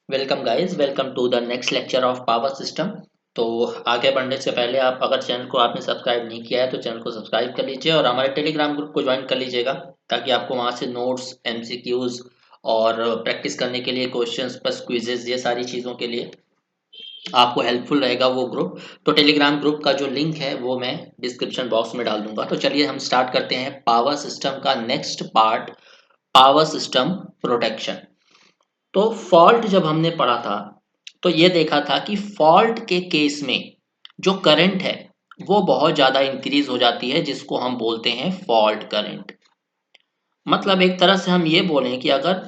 Welcome guys, welcome to the next lecture of power system. तो आगे बढ़ने से पहले आप अगर चैनल को आपने सब्सक्राइब नहीं किया है तो चैनल को सब्सक्राइब कर लीजिए और हमारे टेलीग्राम ग्रुप को ज्वाइन कर लीजिएगा ताकि आपको वहां से नोट्स, एमसीक्यूज और प्रैक्टिस करने के लिए क्वेश्चंस प्लस क्विजेज, ये सारी चीज़ों के लिए आपको हेल्पफुल रहेगा वो ग्रुप। तो टेलीग्राम ग्रुप का जो लिंक है वो मैं डिस्क्रिप्शन बॉक्स में डाल दूंगा। तो चलिए हम स्टार्ट करते हैं पावर सिस्टम का next part, power system protection. तो फॉल्ट जब हमने पढ़ा था तो ये देखा था कि फॉल्ट के केस में जो करंट है वो बहुत ज़्यादा इंक्रीज हो जाती है, जिसको हम बोलते हैं फॉल्ट करंट। मतलब एक तरह से हम ये बोलें कि अगर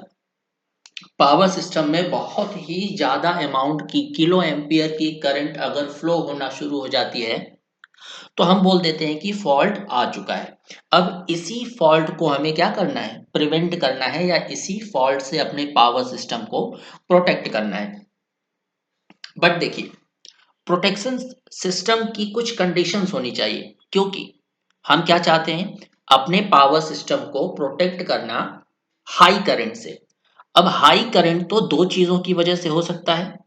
पावर सिस्टम में बहुत ही ज़्यादा अमाउंट की किलो एम्पियर की करंट अगर फ्लो होना शुरू हो जाती है तो हम बोल देते हैं कि फॉल्ट आ चुका है। अब इसी फॉल्ट को हमें क्या करना है, प्रिवेंट करना है, या इसी फॉल्ट से अपने पावर सिस्टम को प्रोटेक्ट करना है। बट देखिए, प्रोटेक्शन सिस्टम की कुछ कंडीशंस होनी चाहिए, क्योंकि हम क्या चाहते हैं, अपने पावर सिस्टम को प्रोटेक्ट करना हाई करंट से। अब हाई करंट तो दो चीजों की वजह से हो सकता है।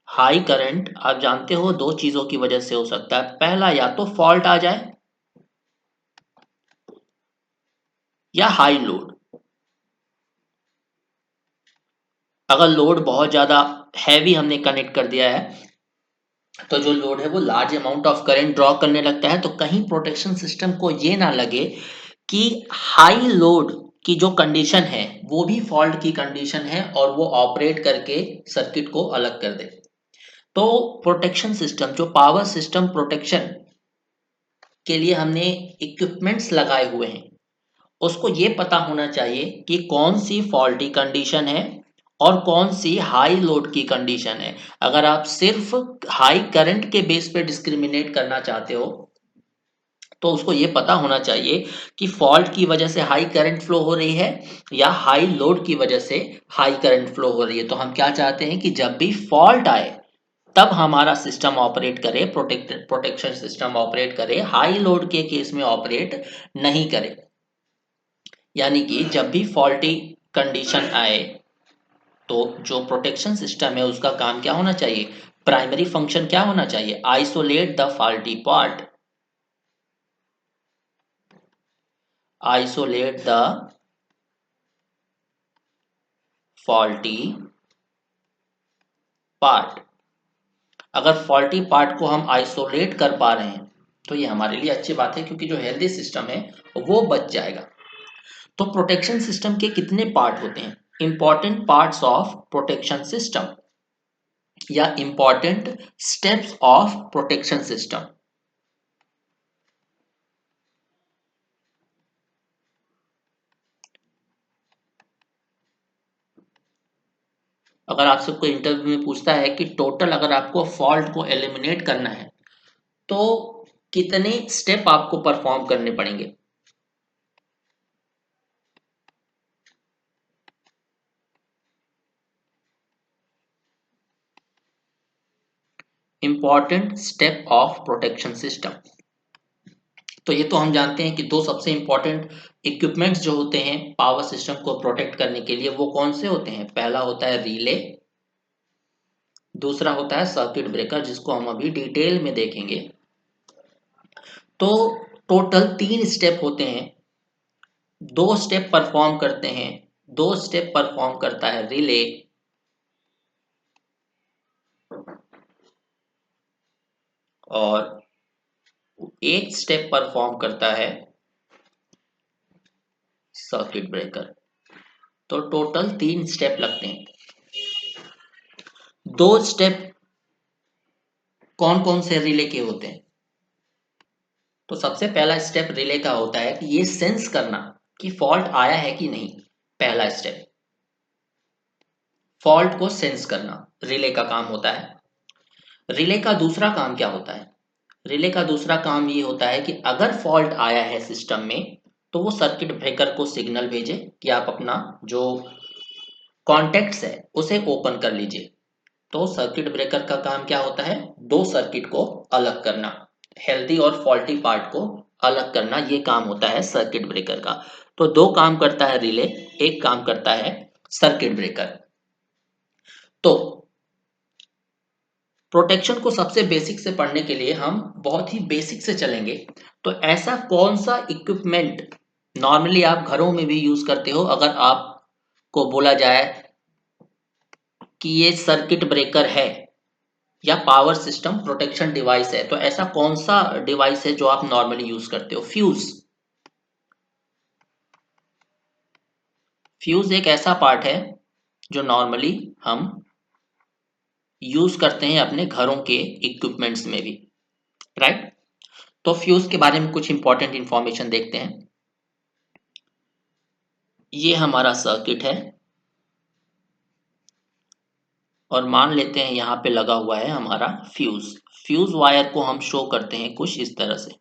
हाई करंट आप जानते हो दो चीजों की वजह से हो सकता है। पहला, या तो फॉल्ट आ जाए या हाई लोड। अगर लोड बहुत ज्यादा हैवी हमने कनेक्ट कर दिया है तो जो लोड है वो large amount of current draw करने लगता है, तो कहीं प्रोटेक्शन सिस्टम को ये ना लगे कि हाई लोड की जो कंडीशन है वो भी फॉल्ट की कंडीशन है और वो ऑपरेट करके सर्किट को अलग कर दे। तो प्रोटेक्शन सिस्टम, जो पावर सिस्टम प्रोटेक्शन के लिए हमने इक्विपमेंट्स लगाए हुए हैं, उसको ये पता होना चाहिए कि कौन सी फॉल्टी कंडीशन है और कौन सी हाई लोड की कंडीशन है। अगर आप सिर्फ हाई करंट के बेस पे डिस्क्रिमिनेट करना चाहते हो तो उसको ये पता होना चाहिए कि फॉल्ट की वजह से हाई करंट फ्लो हो रही है या हाई लोड की वजह से हाई करंट फ्लो हो रही है। तो हम क्या चाहते हैं कि जब भी फॉल्ट आए तब हमारा सिस्टम ऑपरेट करे, प्रोटेक्शन सिस्टम ऑपरेट करे, हाई लोड के केस में ऑपरेट नहीं करे। यानी कि जब भी फॉल्टी कंडीशन आए तो जो प्रोटेक्शन सिस्टम है उसका काम क्या होना चाहिए, प्राइमरी फंक्शन क्या होना चाहिए, isolate the faulty part, isolate the faulty part. अगर फॉल्टी पार्ट को हम आइसोलेट कर पा रहे हैं तो ये हमारे लिए अच्छी बात है, क्योंकि जो हेल्दी सिस्टम है वो बच जाएगा। तो प्रोटेक्शन सिस्टम के कितने पार्ट होते हैं, important parts of protection system या important steps of protection system. अगर आपसे कोई इंटरव्यू में पूछता है कि टोटल अगर आपको फॉल्ट को एलिमिनेट करना है तो कितने स्टेप आपको परफॉर्म करने पड़ेंगे, important step of protection system. तो ये तो हम जानते हैं कि दो सबसे इंपॉर्टेंट इक्विपमेंट्स जो होते हैं पावर सिस्टम को प्रोटेक्ट करने के लिए वो कौन से होते हैं। पहला होता है रिले, दूसरा होता है सर्किट ब्रेकर, जिसको हम अभी डिटेल में देखेंगे। तो टोटल तीन स्टेप होते हैं, दो स्टेप परफॉर्म करते हैं, दो स्टेप परफॉर्म करता है रिले और एक स्टेप परफॉर्म करता है सर्किट ब्रेकर। तो टोटल तीन स्टेप लगते हैं। दो स्टेप कौन कौन से रिले के होते हैं, तो सबसे पहला स्टेप रिले का होता है कि ये सेंस करना कि फॉल्ट आया है कि नहीं। पहला स्टेप फॉल्ट को सेंस करना रिले का काम होता है। रिले का दूसरा काम क्या होता है, रिले का दूसरा काम ये होता है कि अगर फॉल्ट आया है सिस्टम में तो वो सर्किट ब्रेकर को सिग्नल भेजे कि आप अपना जो कॉन्टेक्ट्स है उसे ओपन कर लीजिए। तो सर्किट ब्रेकर का काम क्या होता है, दो सर्किट को अलग करना, हेल्दी और फॉल्टी पार्ट को अलग करना, ये काम होता है सर्किट ब्रेकर का। तो दो काम करता है रिले, एक काम करता है सर्किट ब्रेकर। तो प्रोटेक्शन को सबसे बेसिक से पढ़ने के लिए हम बहुत ही बेसिक से चलेंगे। तो ऐसा कौन सा इक्विपमेंट नॉर्मली आप घरों में भी यूज करते हो, अगर आपको बोला जाए कि ये सर्किट ब्रेकर है या पावर सिस्टम प्रोटेक्शन डिवाइस है, तो ऐसा कौन सा डिवाइस है जो आप नॉर्मली यूज करते हो? फ्यूज। फ्यूज एक ऐसा पार्ट है जो नॉर्मली हम यूज करते हैं अपने घरों के इक्विपमेंट्स में भी, राइट। तो फ्यूज के बारे में कुछ इंपॉर्टेंट इंफॉर्मेशन देखते हैं। ये हमारा सर्किट है और मान लेते हैं यहाँ पे लगा हुआ है हमारा फ्यूज। फ्यूज वायर को हम शो करते हैं कुछ इस तरह से।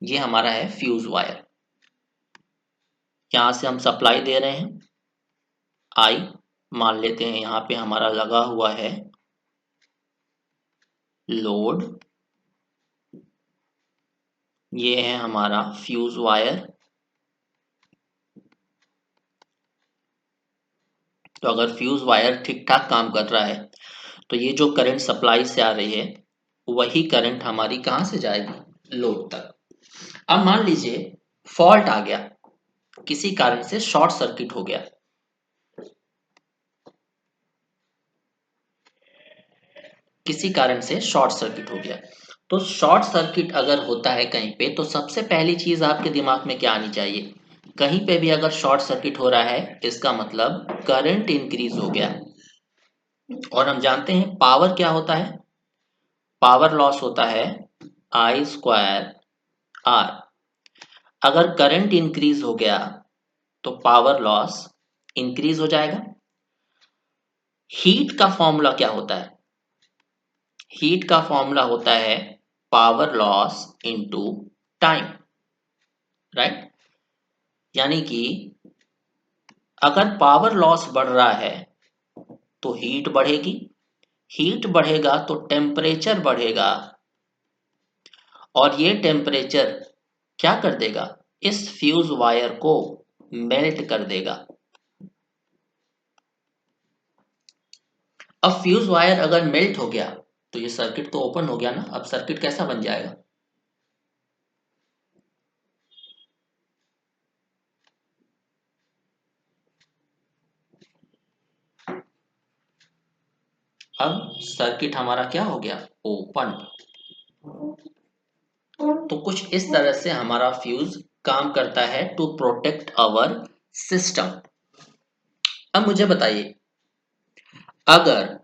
ये हमारा है फ्यूज वायर। यहाँ से हम सप्लाई दे रहे हैं आई। मान लेते हैं यहाँ पे हमारा लगा हुआ है लोड। ये है हमारा फ्यूज वायर। तो अगर फ्यूज वायर ठीक ठाक काम कर रहा है तो ये जो करंट सप्लाई से आ रही है वही करंट हमारी कहाँ से जाएगी? लोड तक। अब मान लीजिए फॉल्ट आ गया, किसी कारण से शॉर्ट सर्किट हो गया। किसी कारण से शॉर्ट सर्किट हो गया। तो शॉर्ट सर्किट अगर होता है कहीं पे, तो सबसे पहली चीज आपके दिमाग में क्या आनी चाहिए? कहीं पे भी अगर शॉर्ट सर्किट हो रहा है इसका मतलब करंट इंक्रीज हो गया। और हम जानते हैं पावर क्या होता है? पावर लॉस होता है आई स्क्वायर आर। अगर करंट इंक्रीज हो गया तो पावर लॉस इंक्रीज हो जाएगा। हीट का फॉर्मूला क्या होता है? हीट का फॉर्मूला होता है power loss into time, right. यानी कि अगर पावर लॉस बढ़ रहा है तो हीट बढ़ेगी। हीट बढ़ेगा तो टेम्परेचर बढ़ेगा और ये टेम्परेचर क्या कर देगा? इस फ्यूज वायर को मेल्ट कर देगा। अब फ्यूज वायर अगर मेल्ट हो गया तो ये सर्किट तो ओपन हो गया ना। अब सर्किट कैसा बन जाएगा? अब सर्किट हमारा क्या हो गया? ओपन। तो कुछ इस तरह से हमारा फ्यूज काम करता है टू प्रोटेक्ट आवर सिस्टम। अब मुझे बताइए, अगर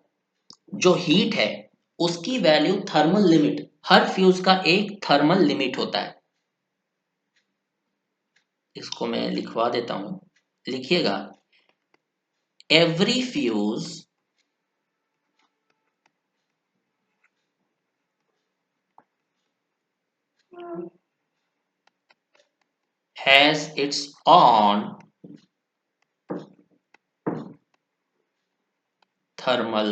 जो हीट है उसकी वैल्यू थर्मल लिमिट, हर फ्यूज का एक थर्मल लिमिट होता है। इसको मैं लिखवा देता हूं, लिखिएगा। Every fuse has its on thermal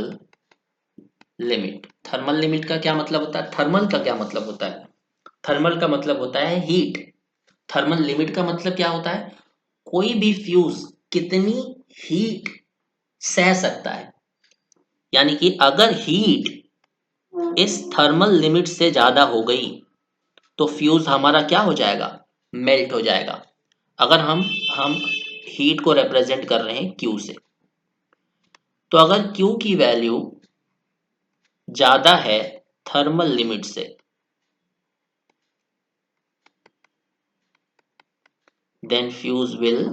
limit. Thermal limit का क्या मतलब होता है? थर्मल का क्या मतलब होता है? थर्मल का मतलब होता है हीट। थर्मल लिमिट का मतलब क्या होता है? कोई भी फ्यूज कितनी हीट सह सकता है। यानी कि अगर हीट इस थर्मल लिमिट से ज्यादा हो गई तो फ्यूज हमारा क्या हो जाएगा? मेल्ट हो जाएगा। अगर हम हीट को रिप्रेजेंट कर रहे हैं क्यू से, तो अगर क्यू की वैल्यू ज्यादा है थर्मल लिमिट से, then fuse will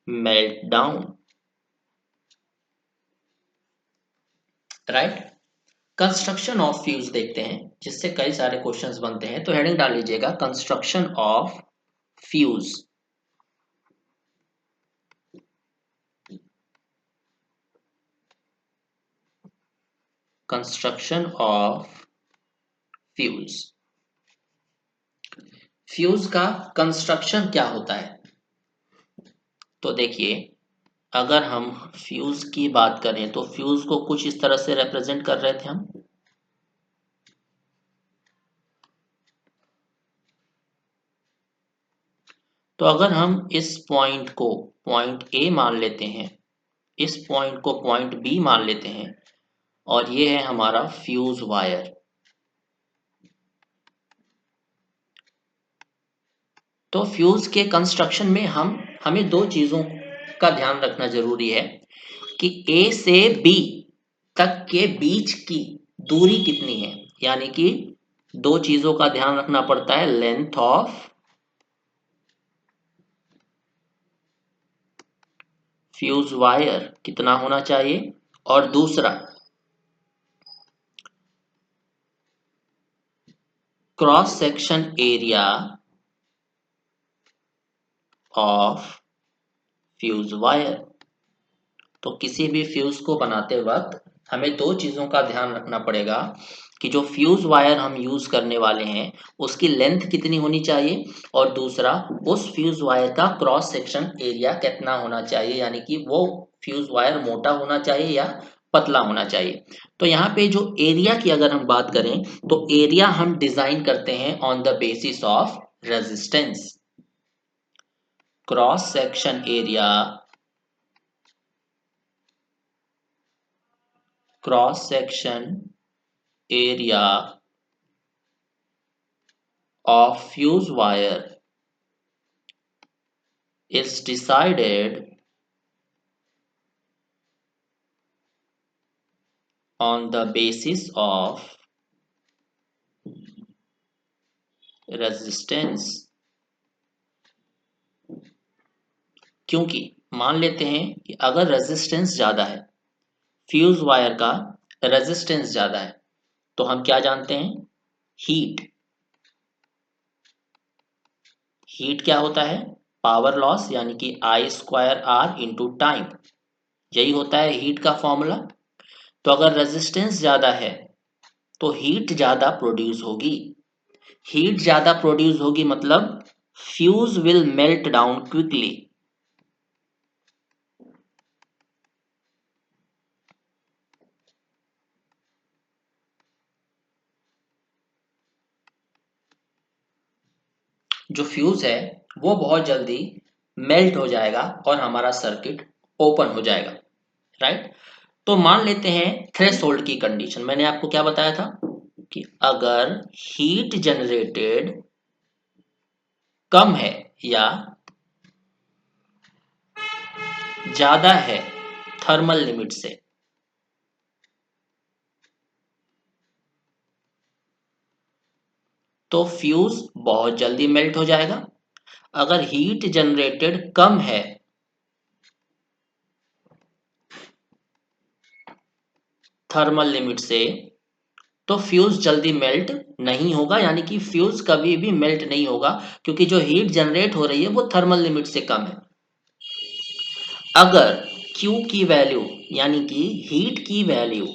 melt down, right. Construction of fuse देखते हैं जिससे कई सारे क्वेश्चंस बनते हैं। तो हेडिंग डाल लीजिएगा construction of fuse. Construction of fuse. Fuse का कंस्ट्रक्शन क्या होता है? तो देखिए, अगर हम फ्यूज की बात करें तो फ्यूज को कुछ इस तरह से रिप्रेजेंट कर रहे थे हम। तो अगर हम इस पॉइंट को पॉइंट ए मान लेते हैं, इस पॉइंट को पॉइंट बी मान लेते हैं, और ये है हमारा फ्यूज वायर। तो फ्यूज के कंस्ट्रक्शन में हमें दो चीजों का ध्यान रखना जरूरी है कि ए से बी तक के बीच की दूरी कितनी है। यानी कि दो चीजों का ध्यान रखना पड़ता है, लेंथ ऑफ फ्यूज वायर कितना होना चाहिए, और दूसरा cross section area of fuse wire. तो किसी भी फ्यूज को बनाते वक्त हमें दो चीजों का ध्यान रखना पड़ेगा कि जो फ्यूज वायर हम यूज करने वाले हैं उसकी लेंथ कितनी होनी चाहिए, और दूसरा उस फ्यूज वायर का क्रॉस सेक्शन एरिया कितना होना चाहिए, यानी कि वो फ्यूज वायर मोटा होना चाहिए या पतला होना चाहिए। तो यहाँ पे जो एरिया की अगर हम बात करें तो एरिया हम डिजाइन करते हैं on the basis of resistance. Cross section area, cross section area of fuse wire is decided on the basis of resistance। क्योंकि मान लेते हैं कि अगर रेजिस्टेंस ज्यादा है, फ्यूज वायर का रेजिस्टेंस ज्यादा है, तो हम क्या जानते हैं, हीट। हीट क्या होता है, पावर लॉस, यानी कि आई स्क्वायर आर इंटू टाइम, यही होता है हीट का फॉर्मूला। तो अगर रेजिस्टेंस ज्यादा है तो हीट ज्यादा प्रोड्यूस होगी। हीट ज्यादा प्रोड्यूस होगी मतलब fuse will melt down quickly. जो फ्यूज है वो बहुत जल्दी मेल्ट हो जाएगा और हमारा सर्किट ओपन हो जाएगा, राइट। तो मान लेते हैं थ्रेशोल्ड की कंडीशन, मैंने आपको क्या बताया था कि अगर हीट जनरेटेड कम है या ज्यादा है थर्मल लिमिट से, तो फ्यूज बहुत जल्दी मेल्ट हो जाएगा। अगर हीट जनरेटेड कम है थर्मल लिमिट से, तो फ्यूज जल्दी मेल्ट नहीं होगा, यानी कि फ्यूज कभी भी मेल्ट नहीं होगा क्योंकि जो हीट जनरेट हो रही है वो थर्मल लिमिट से कम है। अगर Q की वैल्यू यानी कि हीट की वैल्यू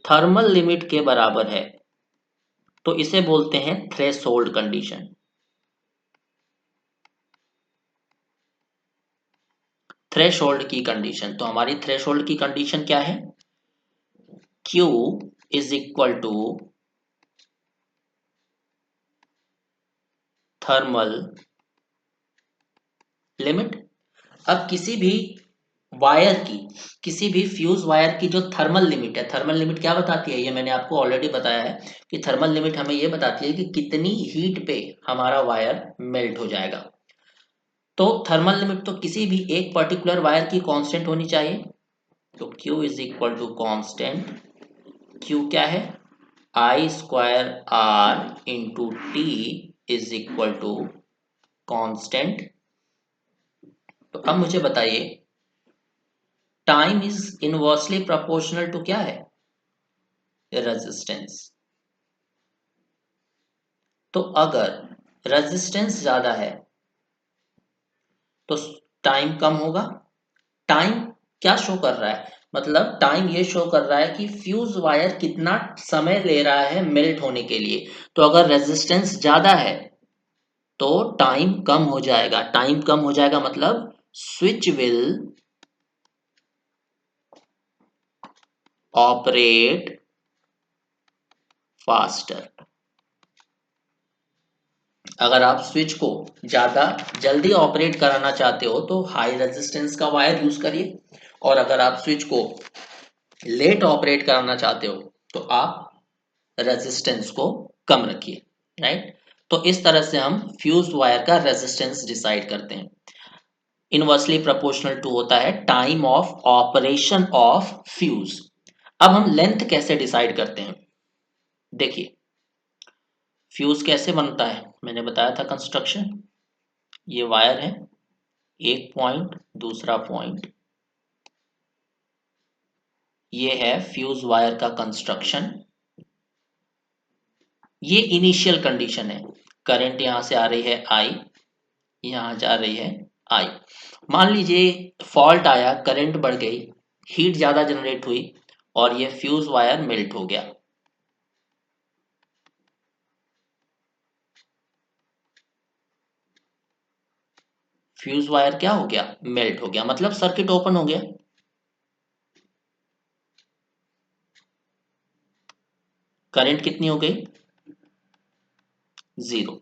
थर्मल लिमिट के बराबर है तो इसे बोलते हैं थ्रेशोल्ड कंडीशन। थ्रेशोल्ड की कंडीशन, तो हमारी थ्रेशोल्ड की कंडीशन क्या है, Q is equal to thermal limit. अब किसी भी वायर की, किसी भी फ्यूज वायर की जो थर्मल लिमिट है, थर्मल लिमिट क्या बताती है, ये मैंने आपको ऑलरेडी बताया है कि थर्मल लिमिट हमें ये बताती है कि कितनी हीट पे हमारा वायर मेल्ट हो जाएगा। तो थर्मल लिमिट तो किसी भी एक पर्टिकुलर वायर की कांस्टेंट होनी चाहिए। तो Q is equal to constant, Q क्या है, I square R into T is equal to constant. तो अब मुझे बताइए time is inversely proportional to क्या है, रेजिस्टेंस। तो अगर रेजिस्टेंस ज्यादा है तो टाइम कम होगा। टाइम क्या शो कर रहा है, मतलब टाइम ये शो कर रहा है कि फ्यूज वायर कितना समय ले रहा है मेल्ट होने के लिए। तो अगर रेजिस्टेंस ज्यादा है तो टाइम कम हो जाएगा, टाइम कम हो जाएगा मतलब switch will operate faster। अगर आप स्विच को ज्यादा जल्दी ऑपरेट कराना चाहते हो तो हाई रेजिस्टेंस का वायर यूज करिए, और अगर आप स्विच को लेट ऑपरेट कराना चाहते हो तो आप रेजिस्टेंस को कम रखिए, राइट। तो इस तरह से हम फ्यूज वायर का रेजिस्टेंस डिसाइड करते हैं। इनवर्सली प्रोपोर्शनल टू होता है time of operation of fuse. अब हम लेंथ कैसे डिसाइड करते हैं, देखिए फ्यूज कैसे बनता है, मैंने बताया था कंस्ट्रक्शन। ये वायर है, एक पॉइंट दूसरा पॉइंट, ये है फ्यूज वायर का कंस्ट्रक्शन। ये इनिशियल कंडीशन है, करंट यहां से आ रही है आई, यहां जा रही है आई। मान लीजिए फॉल्ट आया, करंट बढ़ गई, हीट ज्यादा जनरेट हुई और ये फ्यूज वायर मेल्ट हो गया। फ्यूज वायर क्या हो गया, मेल्ट हो गया, मतलब सर्किट ओपन हो गया। करंट कितनी हो गई, 0।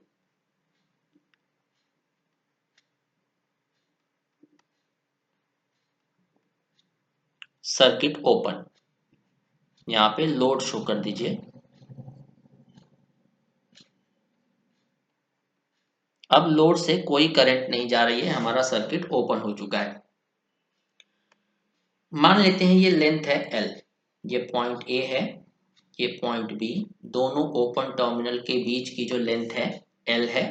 Circuit open. यहां पे लोड शो कर दीजिए। अब लोड से कोई करंट नहीं जा रही है, हमारा सर्किट ओपन हो चुका है। मान लेते हैं ये लेंथ है L, ये पॉइंट A है, ये पॉइंट B, दोनों ओपन टर्मिनल के बीच की जो लेंथ है L है।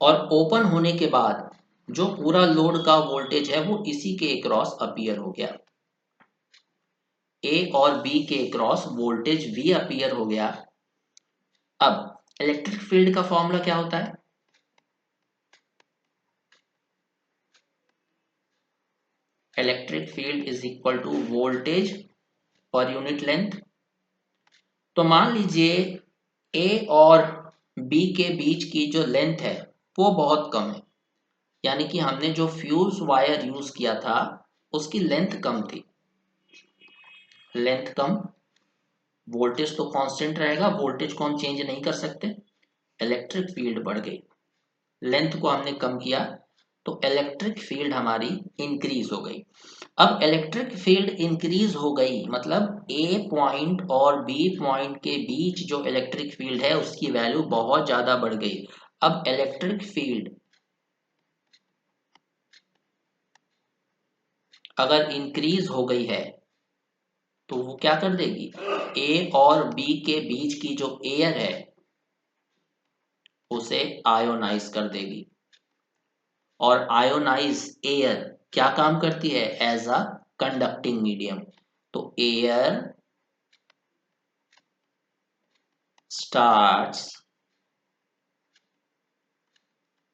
और ओपन होने के बाद जो पूरा लोड का वोल्टेज है वो इसी के अक्रॉस अपीयर हो गया। A और B के अक्रॉस वोल्टेज V अपीयर हो गया। अब इलेक्ट्रिक फील्ड का फॉर्मूला क्या होता है, electric field is equal to voltage पर यूनिट लेंथ। तो मान लीजिए ए और बी के बीच की जो लेंथ है वो बहुत कम है, यानी कि हमने जो फ्यूज वायर यूज किया था उसकी लेंथ कम थी। लेंथ कम, वोल्टेज तो कांस्टेंट रहेगा, वोल्टेज को हम चेंज नहीं कर सकते। इलेक्ट्रिक फील्ड बढ़ गई, लेंथ को हमने कम किया तो इलेक्ट्रिक फील्ड हमारी इंक्रीज हो गई। अब इलेक्ट्रिक फील्ड इंक्रीज हो गई मतलब ए पॉइंट और बी पॉइंट के बीच जो इलेक्ट्रिक फील्ड है उसकी वैल्यू बहुत ज्यादा बढ़ गई। अब इलेक्ट्रिक फील्ड अगर इंक्रीज हो गई है तो वो क्या कर देगी, ए और बी के बीच की जो एयर है उसे आयोनाइज कर देगी। और आयोनाइज एयर क्या काम करती है, एज अ कंडक्टिंग मीडियम। तो एयर स्टार्ट्स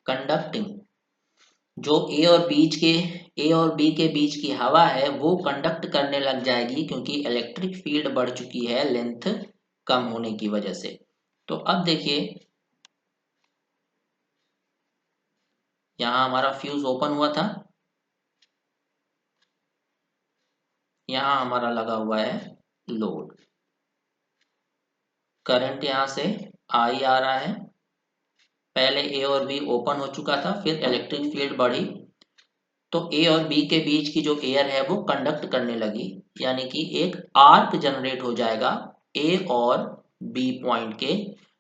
कंडक्टिंग। जो ए और बी के बीच की हवा है वो कंडक्ट करने लग जाएगी, क्योंकि इलेक्ट्रिक फील्ड बढ़ चुकी है लेंथ कम होने की वजह से। तो अब देखिए यहां हमारा फ्यूज ओपन हुआ था, यहां हमारा लगा हुआ है लोड, करंट यहां से आई आ रहा है। पहले ए और बी ओपन हो चुका था, फिर इलेक्ट्रिक फील्ड बढ़ी तो ए और बी के बीच की जो एयर है वो कंडक्ट करने लगी, यानी कि एक आर्क जनरेट हो जाएगा ए और बी पॉइंट के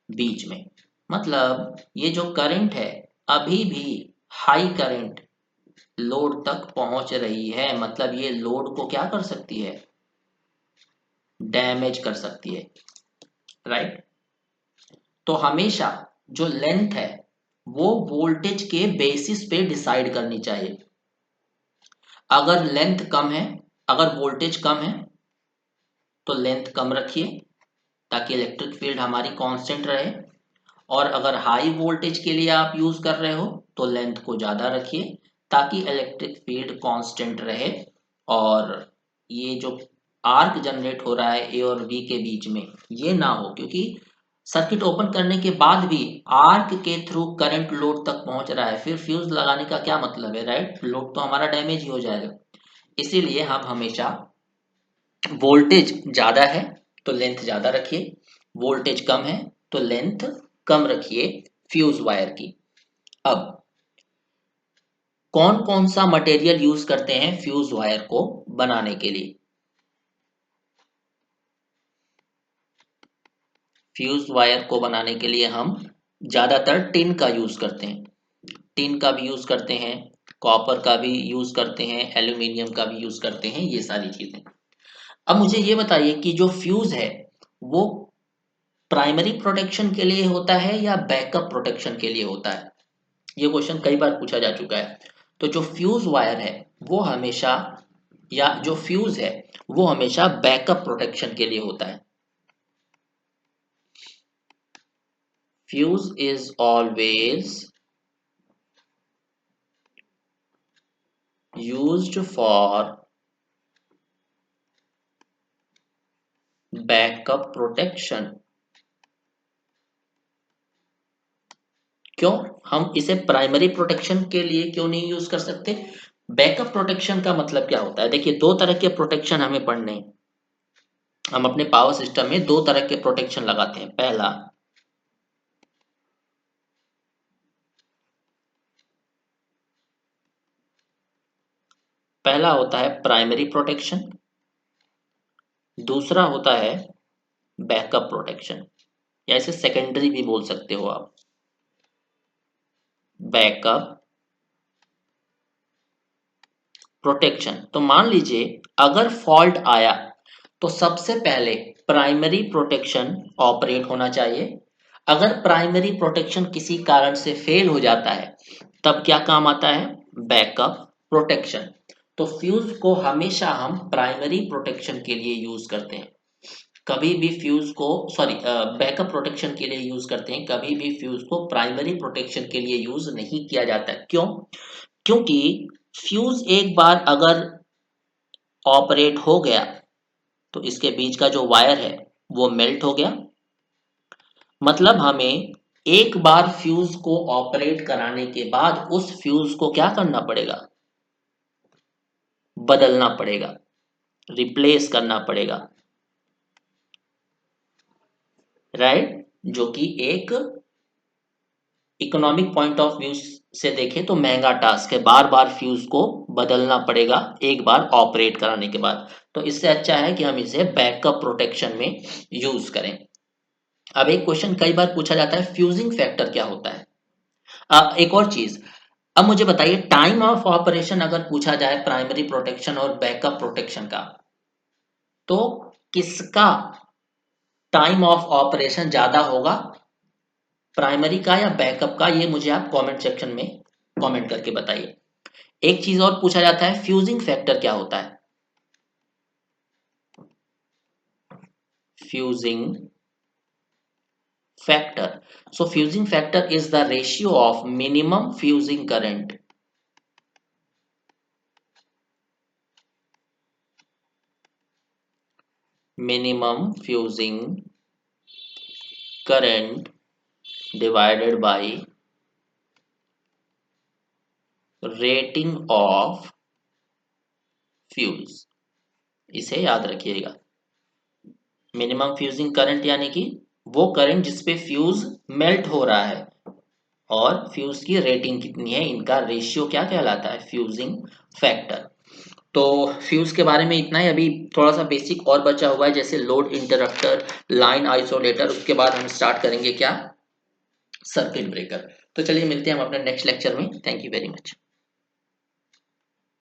बीच में। मतलब ये जो करंट है अभी भी हाई करंट लोड तक पहुंच रही है, मतलब ये लोड को क्या कर सकती है, डैमेज कर सकती है, राइट। तो हमेशा जो लेंथ है वो वोल्टेज के बेसिस पे डिसाइड करनी चाहिए। अगर लेंथ कम है, अगर वोल्टेज कम है तो लेंथ कम रखिए ताकि इलेक्ट्रिक फील्ड हमारी कांस्टेंट रहे। और अगर हाई वोल्टेज के लिए आप यूज कर रहे हो तो लेंथ को ज्यादा रखिए ताकि इलेक्ट्रिक फील्ड कांस्टेंट रहे। और ये जो आर्क जनरेट हो रहा है ए और बी के बीच में ये ना हो, क्योंकि सर्किट ओपन करने के बाद भी आर्क के थ्रू करंट लोड तक पहुंच रहा है, फिर फ्यूज लगाने का क्या मतलब है, राइट? लोड तो हमारा डैमेज ही हो जाएगा। इसीलिए हम हमेशा वोल्टेज ज्यादा है तो लेंथ ज्यादा रखिए, वोल्टेज कम है तो लेंथ कम रखिए फ्यूज वायर की। अब कौन कौन सा मटेरियल यूज करते हैं फ्यूज वायर को बनाने के लिए? फ्यूज वायर को बनाने के लिए हम ज्यादातर टिन का यूज करते हैं, टिन का भी यूज करते हैं, कॉपर का भी यूज करते हैं, एल्यूमिनियम का भी यूज करते हैं, ये सारी चीजें। अब मुझे ये बताइए कि जो फ्यूज है वो प्राइमरी प्रोटेक्शन के लिए होता है या बैकअप प्रोटेक्शन के लिए होता है? ये क्वेश्चन कई बार पूछा जा चुका है। तो जो फ्यूज वायर है वो हमेशा, या जो फ्यूज है वो हमेशा बैकअप प्रोटेक्शन के लिए होता है। Fuse is always used for backup protection. क्यों हम इसे प्राइमरी प्रोटेक्शन के लिए क्यों नहीं यूज कर सकते? बैकअप प्रोटेक्शन का मतलब क्या होता है? देखिए, दो तरह के प्रोटेक्शन हमें पढ़ने हैं। हम अपने पावर सिस्टम में दो तरह के प्रोटेक्शन लगाते हैं। पहला होता है प्राइमरी प्रोटेक्शन, दूसरा होता है बैकअप प्रोटेक्शन, या इसे सेकेंडरी भी बोल सकते हो आप। बैकअप प्रोटेक्शन, तो मान लीजिए अगर फॉल्ट आया तो सबसे पहले प्राइमरी प्रोटेक्शन ऑपरेट होना चाहिए। अगर प्राइमरी प्रोटेक्शन किसी कारण से फेल हो जाता है तब क्या काम आता है? Backup protection. तो फ्यूज को हमेशा हम प्राइमरी प्रोटेक्शन के लिए यूज करते हैं, कभी भी फ्यूज को, सॉरी, बैकअप प्रोटेक्शन के लिए यूज करते हैं, कभी भी फ्यूज को प्राइमरी प्रोटेक्शन के लिए यूज नहीं किया जाता। क्यों? क्योंकि फ्यूज एक बार अगर ऑपरेट हो गया तो इसके बीच का जो वायर है वो मेल्ट हो गया। मतलब हमें एक बार फ्यूज को ऑपरेट कराने के बाद उस फ्यूज को क्या करना पड़ेगा? बदलना पड़ेगा, रिप्लेस करना पड़ेगा, राइट? जो कि एक इकोनॉमिक पॉइंट ऑफ व्यू से देखें तो महंगा टास्क है, बार बार फ्यूज को बदलना पड़ेगा एक बार ऑपरेट कराने के बाद। तो इससे अच्छा है कि हम इसे बैकअप प्रोटेक्शन में यूज करें। अब एक क्वेश्चन कई बार पूछा जाता है, फ्यूजिंग फैक्टर क्या होता है? एक और चीज, अब मुझे बताइए टाइम ऑफ ऑपरेशन अगर पूछा जाए प्राइमरी प्रोटेक्शन और बैकअप प्रोटेक्शन का, तो किसका टाइम ऑफ ऑपरेशन ज्यादा होगा, प्राइमरी का या बैकअप का? ये मुझे आप कमेंट सेक्शन में कमेंट करके बताइए। एक चीज और पूछा जाता है, फ्यूजिंग फैक्टर क्या होता है? Fusing factor. So fusing factor is the ratio of minimum fusing current divided by rating of fuse. इसे याद रखिएगा, मिनिमम फ्यूजिंग करंट यानी कि वो करंट जिसपे फ्यूज मेल्ट हो रहा है, और फ्यूज की रेटिंग कितनी है, इनका रेशियो क्या कहलाता है? Fusing factor. तो फ्यूज के बारे में इतना ही। अभी थोड़ा सा बेसिक और बचा हुआ है, जैसे लोड इंटरप्टर, लाइन आइसोलेटर, उसके बाद हम स्टार्ट करेंगे क्या? Circuit breaker. तो चलिए मिलते हैं हम अपने नेक्स्ट लेक्चर में। Thank you very much.